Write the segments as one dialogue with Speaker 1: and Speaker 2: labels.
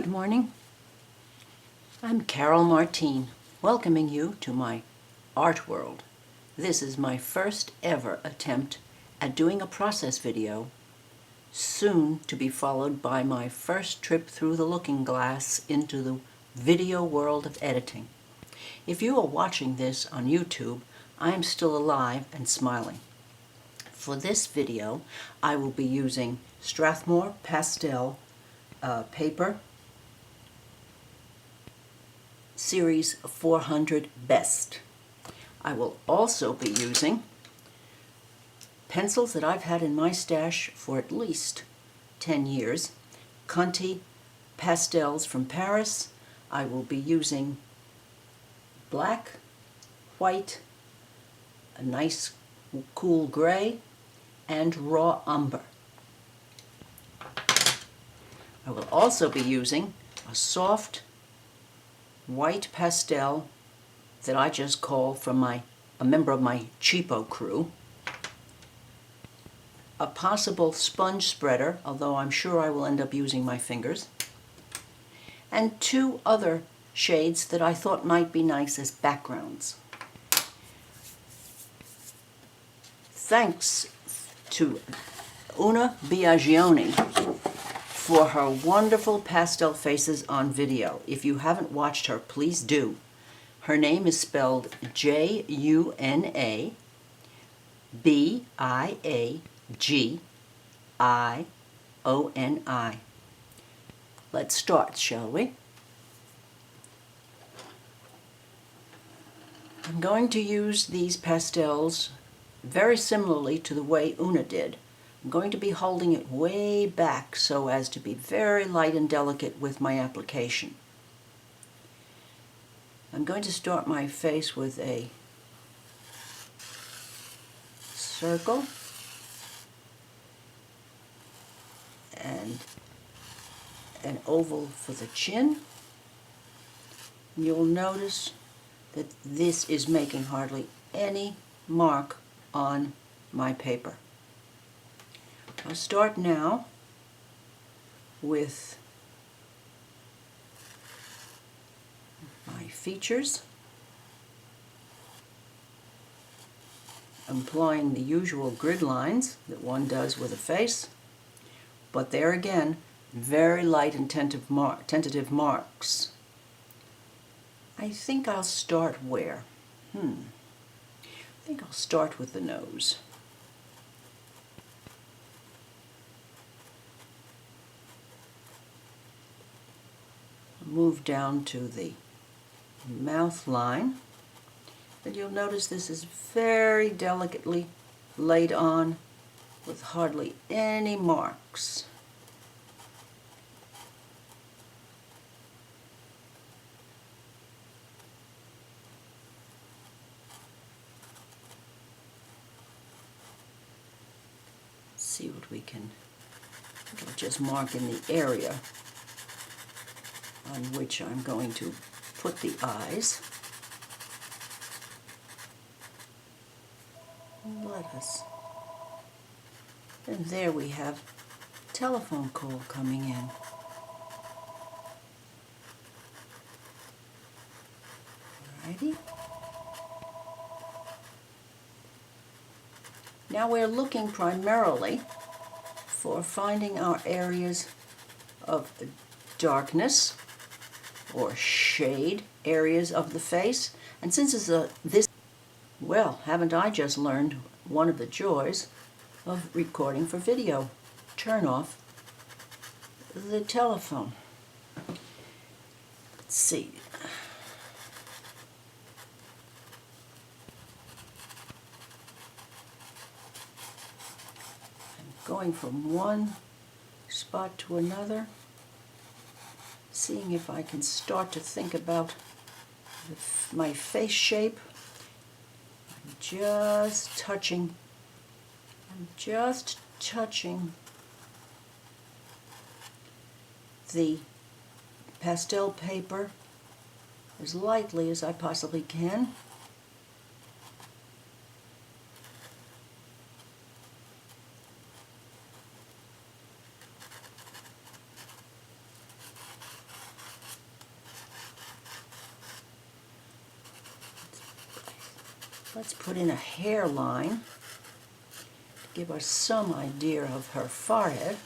Speaker 1: Good morning. I'm Carol Martine, welcoming you to my art world. This is my first ever attempt at doing a process video, soon to be followed by my first trip through the looking glass into the video world of editing. If you are watching this on YouTube, I am still alive and smiling. For this video, I will be using Strathmore Pastel paper, Series 400 Best. I will also be using pencils that I've had in my stash for at least 10 years, Conti pastels from Paris. I will be using black, white, a nice cool gray, and raw umber. I will also be using a soft white pastel that I just call from a member of my cheapo crew, a possible sponge spreader, although I'm sure I will end up using my fingers, and two other shades that I thought might be nice as backgrounds. Thanks to Una Biagioni for her wonderful pastel faces on video. If you haven't watched her, please do. Her name is spelled Juna-Biagioni. Let's start, shall we? I'm going to use these pastels very similarly to the way Una did. I'm going to be holding it way back so as to be very light and delicate with my application. I'm going to start my face with a circle and an oval for the chin. You'll notice that this is making hardly any mark on my paper. I'll start now with my features, employing the usual grid lines that one does with a face, but there again, very light and tentative marks. I think I'll start where? I think I'll start with the nose. Move down to the mouth line, and you'll notice this is very delicately laid on with hardly any marks. Let's see what we can, I'll just mark in the area on which I'm going to put the eyes. And there we have a telephone call coming in. Alrighty. Now we're looking primarily for finding our areas of darkness or shade areas of the face. And since it's well, haven't I just learned one of the joys of recording for video? Turn off the telephone. Let's see. I'm going from one spot to another, seeing if I can start to think about my face shape. I'm just touching the pastel paper as lightly as I possibly can. Let's put in a hairline to give us some idea of her forehead.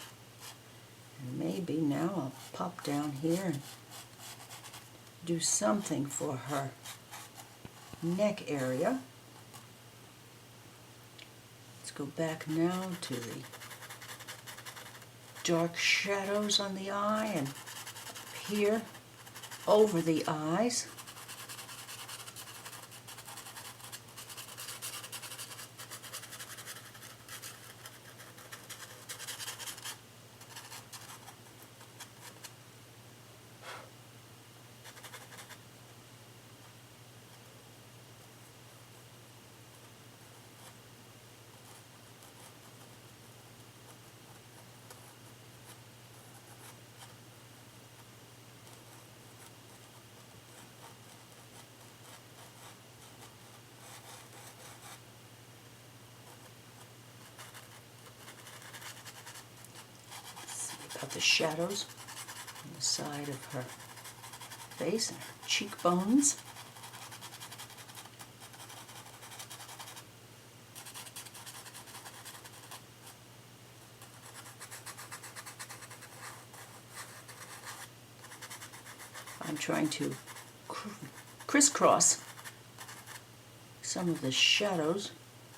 Speaker 1: And maybe now I'll pop down here and do something for her neck area. Let's go back now to the dark shadows on the eye and here over the eyes. About the shadows on the side of her face and her cheekbones. I'm trying to crisscross some of the shadows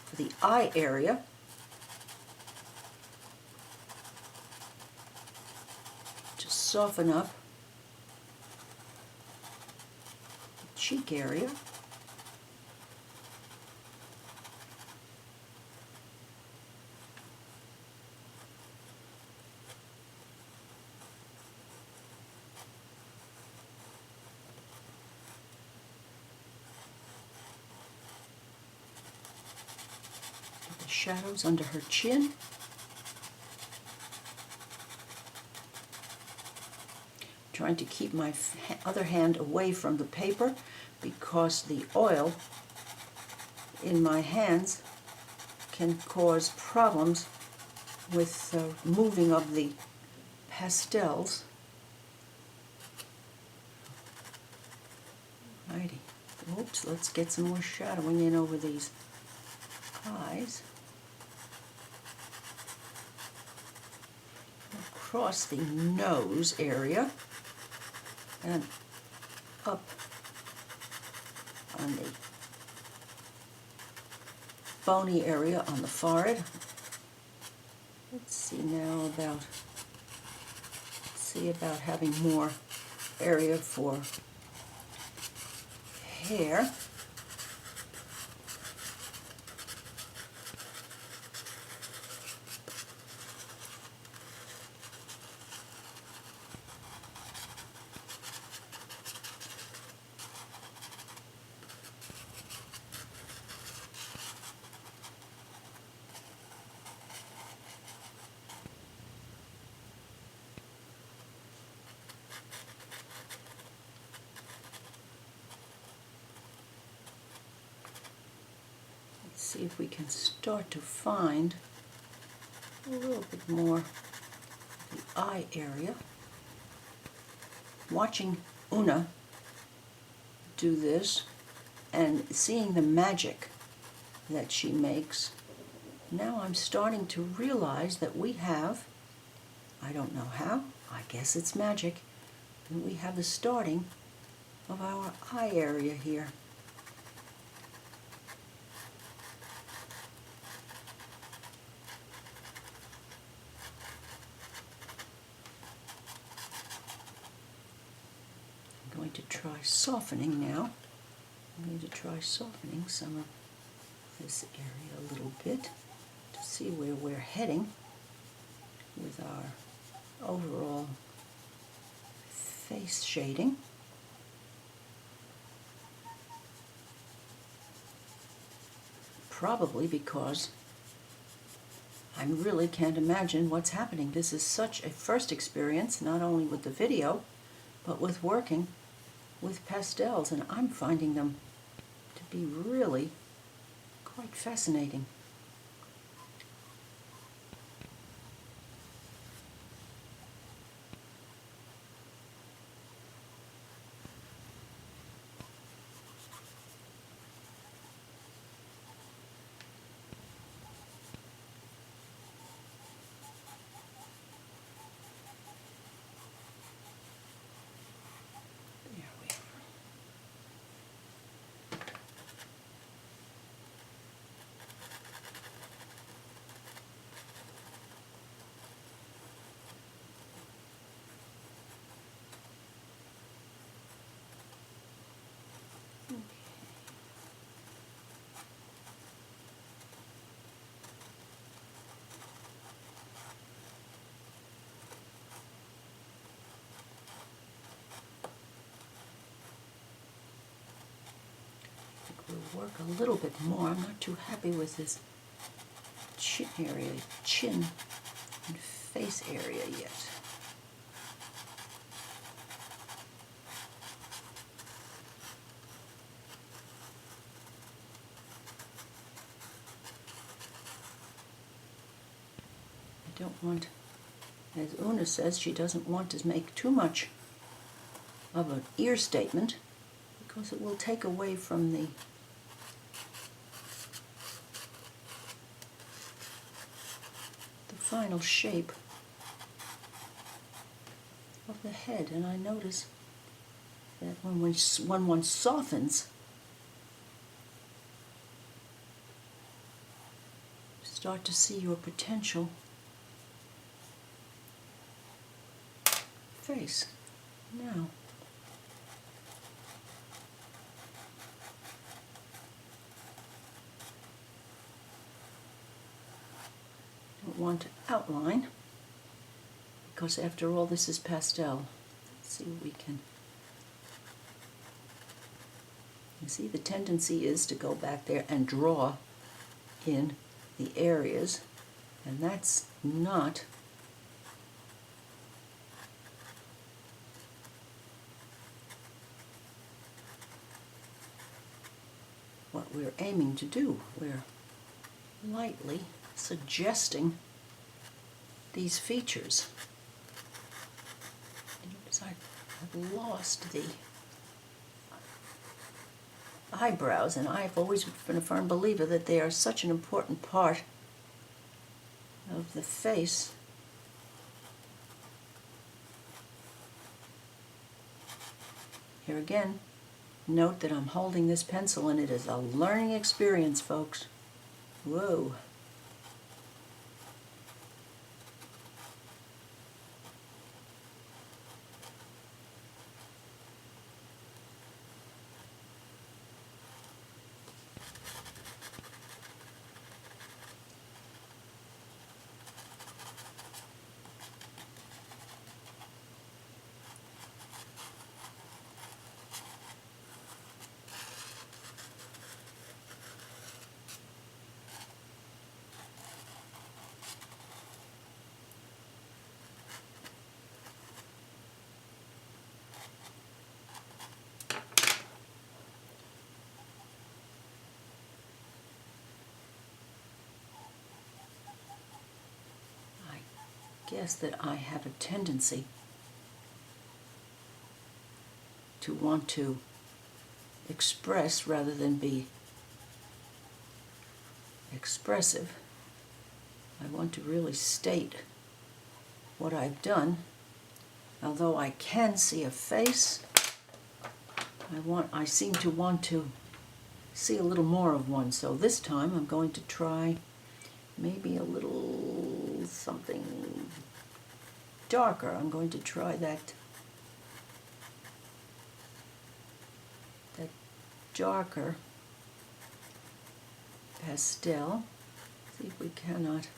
Speaker 1: for the eye area. Soften up the cheek area. The shadows under her chin. Trying to keep my other hand away from the paper because the oil in my hands can cause problems with moving of the pastels. Righty. Oops, let's get some more shadowing in over these eyes. Across the nose area. And up on the bony area on the forehead. Let's see about having more area for hair. See if we can start to find a little bit more of the eye area. Watching Una do this and seeing the magic that she makes, now I'm starting to realize that we have, I don't know how, I guess it's magic, and we have the starting of our eye area here. I'm going to try softening now. I'm going to try softening some of this area a little bit to see where we're heading with our overall face shading. Probably because I really can't imagine what's happening. This is such a first experience, not only with the video, but with working with pastels, and I'm finding them to be really quite fascinating. work a little bit more. I'm not too happy with his chin and face area yet. I don't want, as Una says, she doesn't want to make too much of an ear statement because it will take away from the final shape of the head. And I notice that when one softens, start to see your potential face. Now, don't want to outline because after all this is pastel. Let's see what we can. You see, the tendency is to go back there and draw in the areas, and that's not what we're aiming to do. We're lightly suggesting these features. Notice I've lost the eyebrows, and I've always been a firm believer that they are such an important part of the face. Here again, note that I'm holding this pencil and it is a learning experience, folks. Whoa. Guess that I have a tendency to want to express rather than be expressive. I want to really state what I've done. Although I can see a face, I seem to want to see a little more of one. So this time I'm going to try maybe a little something darker. I'm going to try that darker pastel. See if we cannot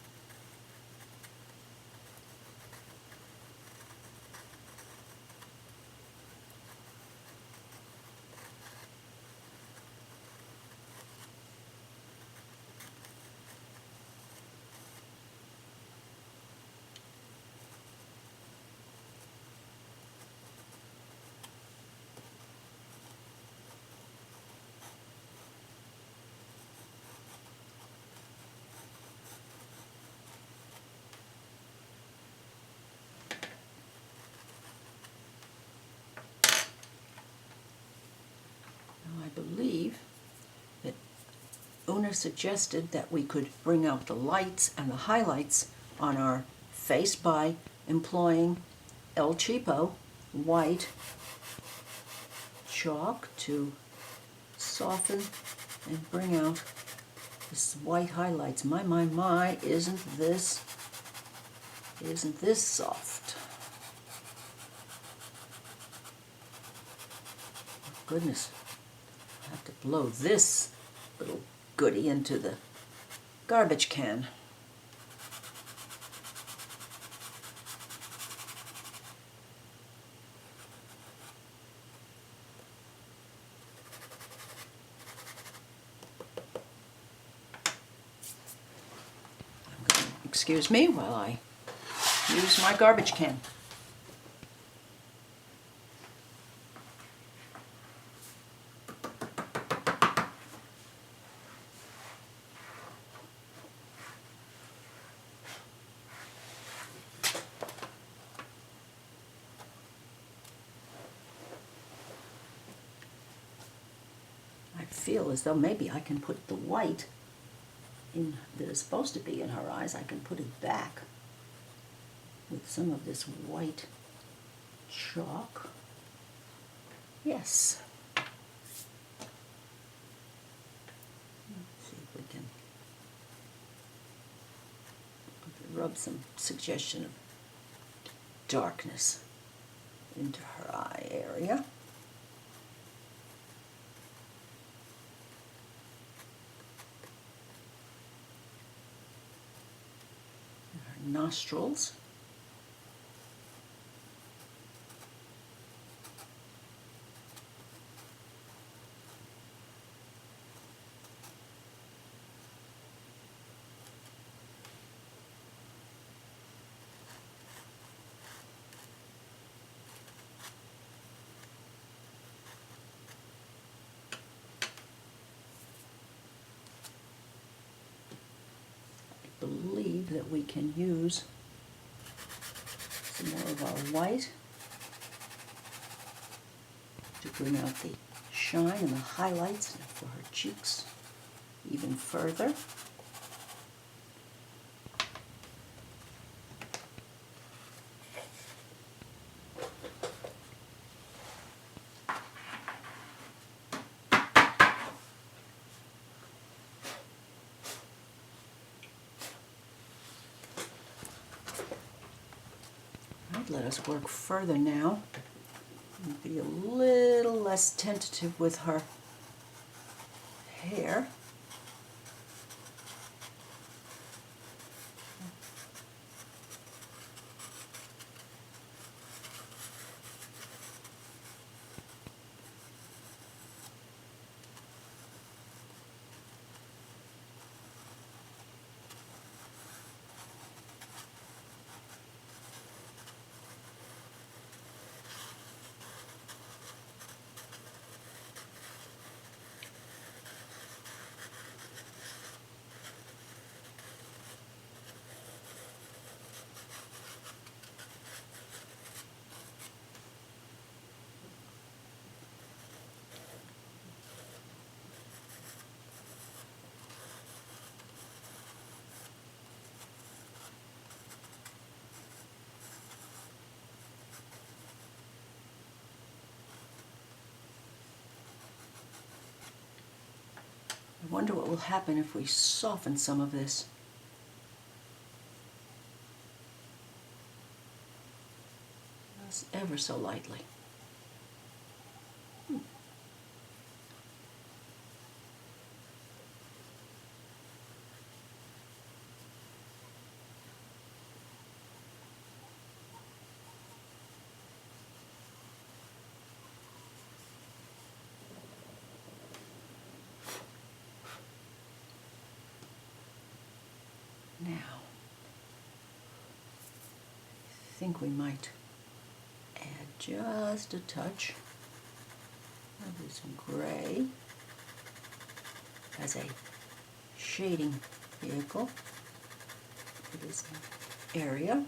Speaker 1: believe that Una suggested that we could bring out the lights and the highlights on our face by employing El Cheapo white chalk to soften and bring out this white highlights. My, isn't this soft? Goodness. I have to blow this little goodie into the garbage can. Excuse me while I use my garbage can. I feel as though maybe I can put the white in that is supposed to be in her eyes, I can put it back with some of this white chalk. Yes. Let's see if we can rub some suggestion of darkness into her eye area. Nostrils. I believe that we can use some more of our white to bring out the shine and the highlights for her cheeks even further. Let us work further now and be a little less tentative with her hair. I wonder what will happen if we soften some of this. Just ever so lightly. Now, I think we might add just a touch of this gray as a shading vehicle for this area.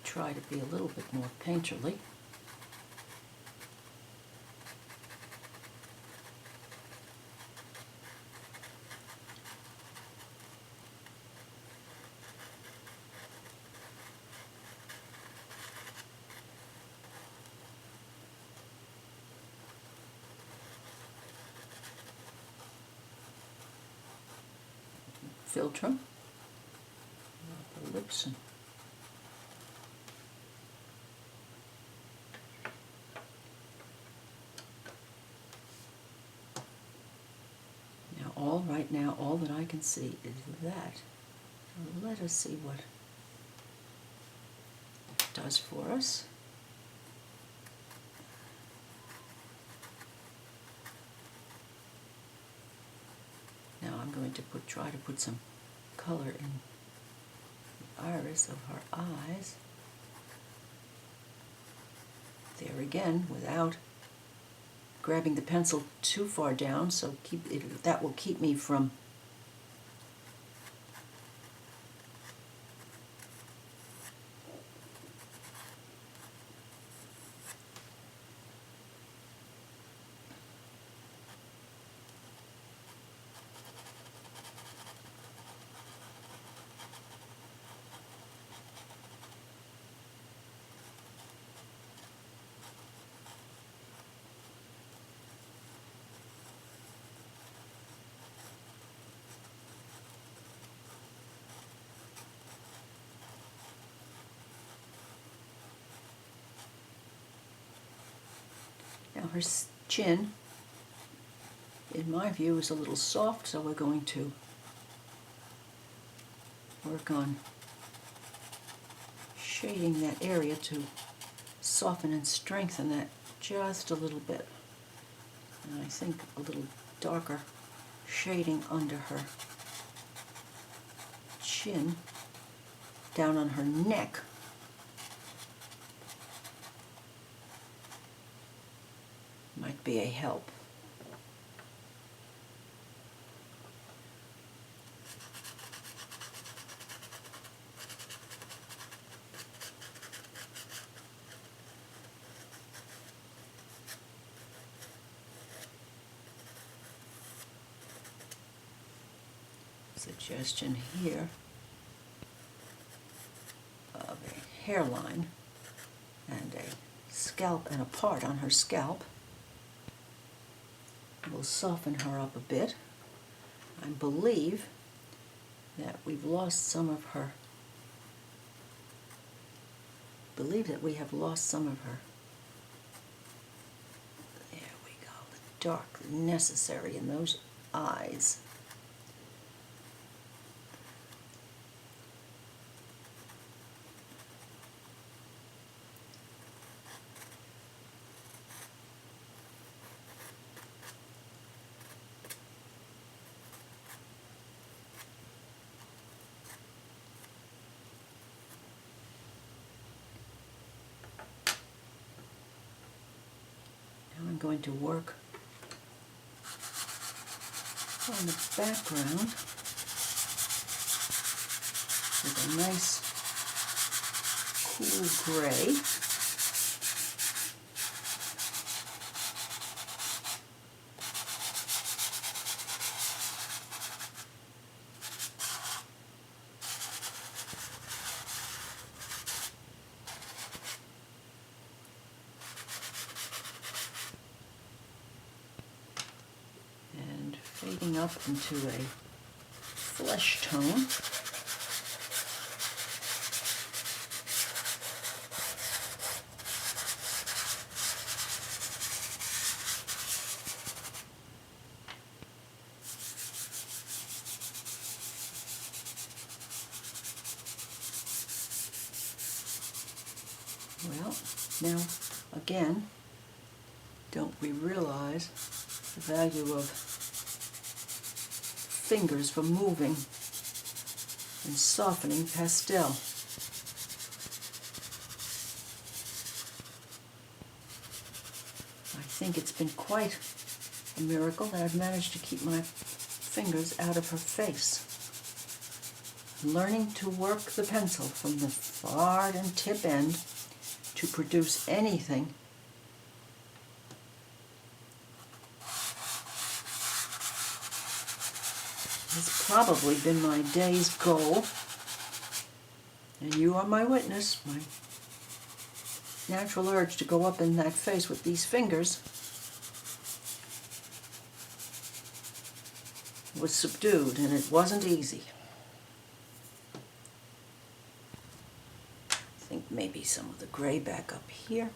Speaker 1: Try to be a little bit more painterly. Philtrum, the lips, and now all that I can see is that. Now let us see what it does for us. Now I'm going to try to put some color in the iris of her eyes. There again, without grabbing the pencil too far down, so that will keep me from Now her chin, in my view, is a little soft, so we're going to work on shading that area to soften and strengthen that just a little bit. And I think a little darker shading under her chin, down on her neck, might be a help. Suggestion here of a hairline and a scalp and a part on her scalp. Will soften her up a bit. I believe that we've lost some of her. We have lost some of her. There we go. The dark necessary in those eyes. I'm going to work on the background with a nice cool gray. Fading up into a flesh tone. Well, now again, don't we realize the value of fingers for moving and softening pastel? I think it's been quite a miracle that I've managed to keep my fingers out of her face. Learning to work the pencil from the far and tip end to produce anything has probably been my day's goal, and you are my witness. My natural urge to go up in that face with these fingers was subdued, and it wasn't easy. maybe some of the gray back up here.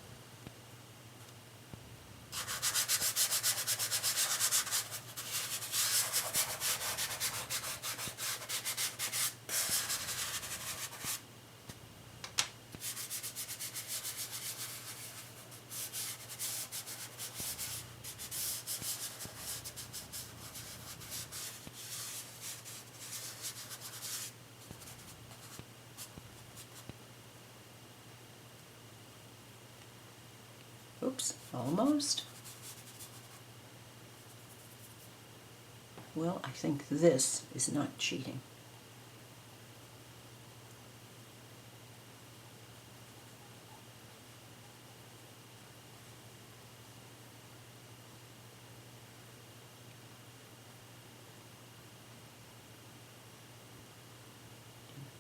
Speaker 1: Oops, almost. Well, I think this is not cheating.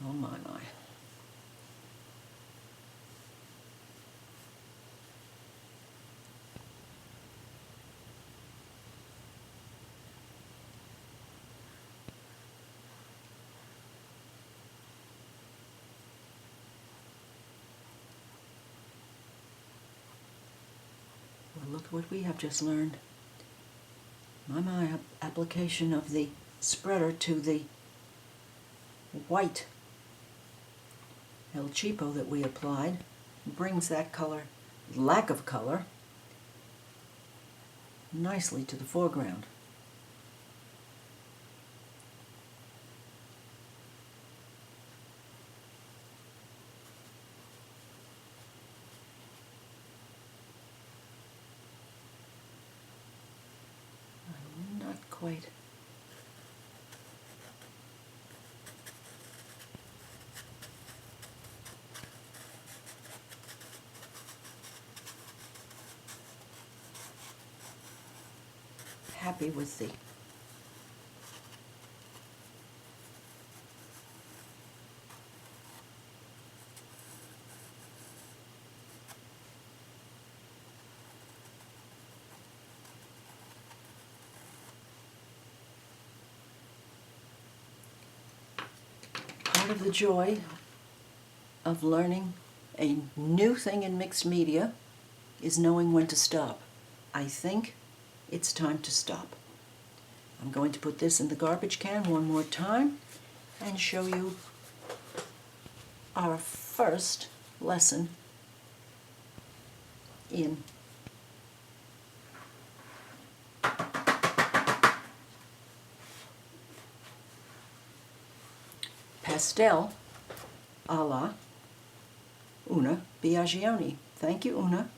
Speaker 1: Oh my. Well, look what we have just learned. My application of the spreader to the white El Cheapo that we applied brings that color, lack of color, nicely to the foreground. I'm not quite. Happy with the part of the joy of learning a new thing in mixed media is knowing when to stop. I think it's time to stop. I'm going to put this in the garbage can one more time and show you our first lesson in Pastel a la Una Biagioni. Thank you, Una.